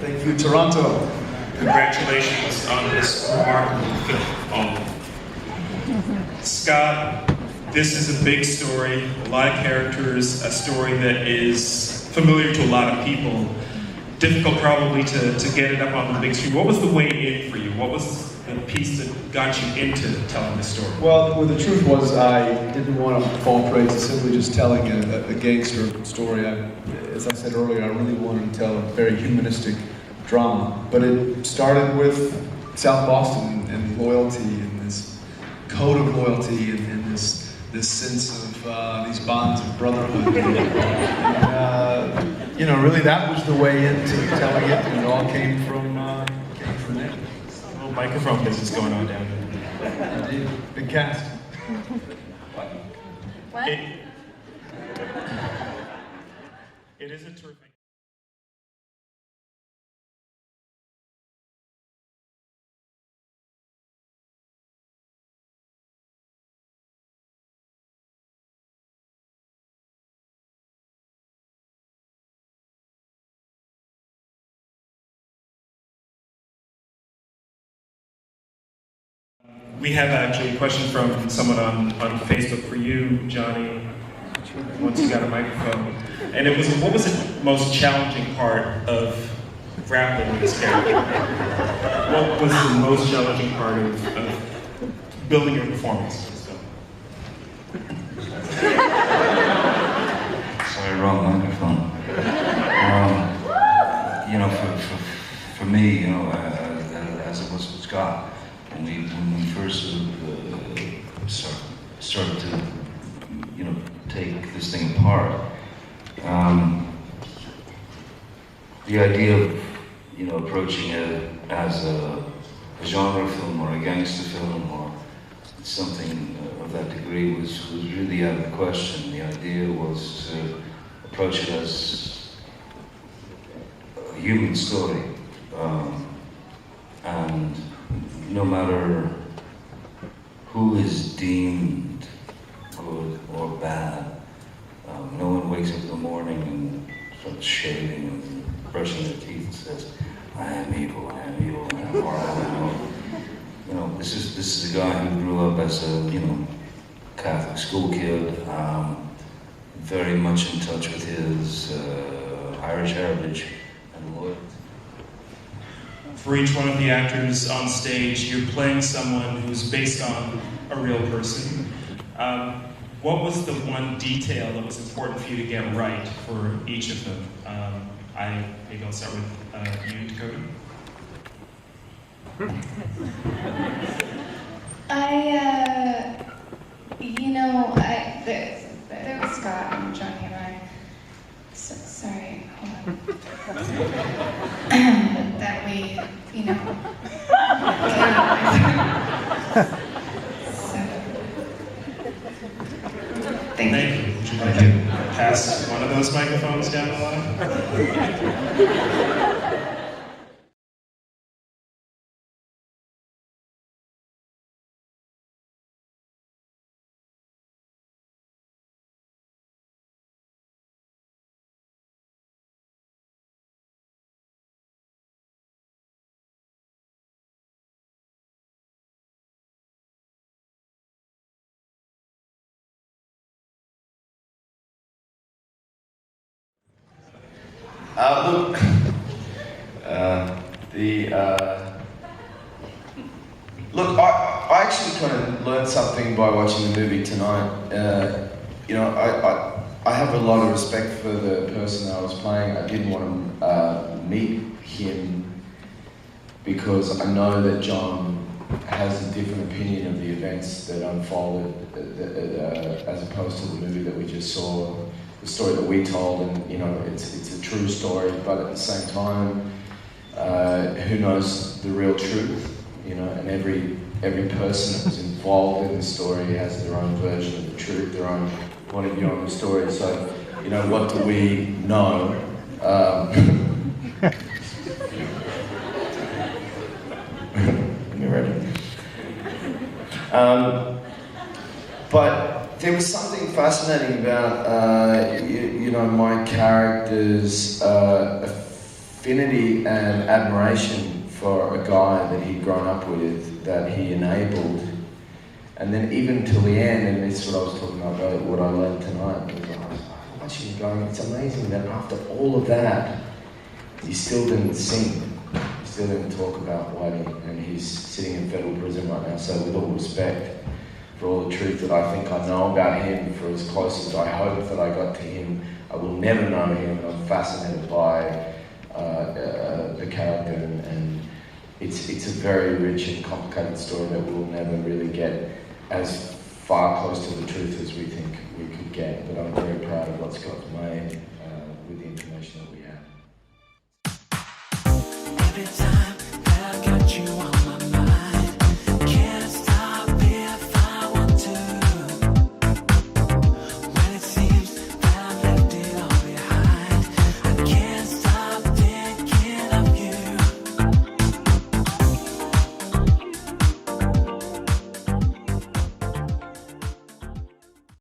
Thank you, Toronto. Congratulations on this remarkable film. Scott, this is a big story, a lot of characters, a story that is familiar to a lot of people. Difficult probably to get it up on the big screen. What was the way in for you? What was the piece that got you into telling the story? Well, the truth was I didn't want to fall prey to simply just telling a gangster story. As I said earlier, I really wanted to tell a very humanistic drama. But it started with South Boston and loyalty and this code of loyalty and this sense of these bonds of brotherhood. Really that was the way into telling it, and it all came from there. A little microphone business going on down there. Indeed. Big cast. What? It is a terrific. We have actually a question from someone on Facebook for you, Johnny, once you got a microphone. And it was, what was the most challenging part of grappling with this character? What was the most challenging part of building your performance? Sorry, wrong microphone. For me, as it was with Scott, when we first started to, take this thing apart, the idea of, approaching it as a genre film or a gangster film or something of that degree was really out of the question. The idea was to approach it as a human story, and no matter who is deemed good or bad, no one wakes up in the morning and starts shaving and brushing their teeth and says, I am evil, I am horrible. This is a guy who grew up as a, Catholic school kid, very much in touch with his Irish heritage and loyalty. For each one of the actors on stage, you're playing someone who's based on a real person. What was the one detail that was important for you to get right for each of them? Maybe I'll start with you, Dakota. There was Scott and Johnny and I. Sorry, hold on. That we, Thank you. Would you like to pass one of those microphones down the line? I actually kind of learned something by watching the movie tonight. I have a lot of respect for the person that I was playing. I didn't want to meet him because I know that John has a different opinion of the events that unfolded as opposed to the movie that we just saw, the story that we told, and it's a true story, but at the same time, who knows the real truth, and every person that was involved in the story has their own version of the truth, their own point of view on the story. So, what do we know? You ready? But There was something fascinating about, you know, my character's affinity and admiration for a guy that he'd grown up with, that he enabled. And then even till the end, and this is what I was talking about, what I learned tonight, was I was watching him going, it's amazing that after all of that, he still didn't sing. He still didn't talk about Whitey, and he's sitting in federal prison right now. So with all respect for all the truth that I think I know about him, for as close as I hope that I got to him, I will never know him. I'm fascinated by the character, and it's a very rich and complicated story that we'll never really get as far close to the truth as we think we could get. But I'm very proud of what Scott's made with the information that we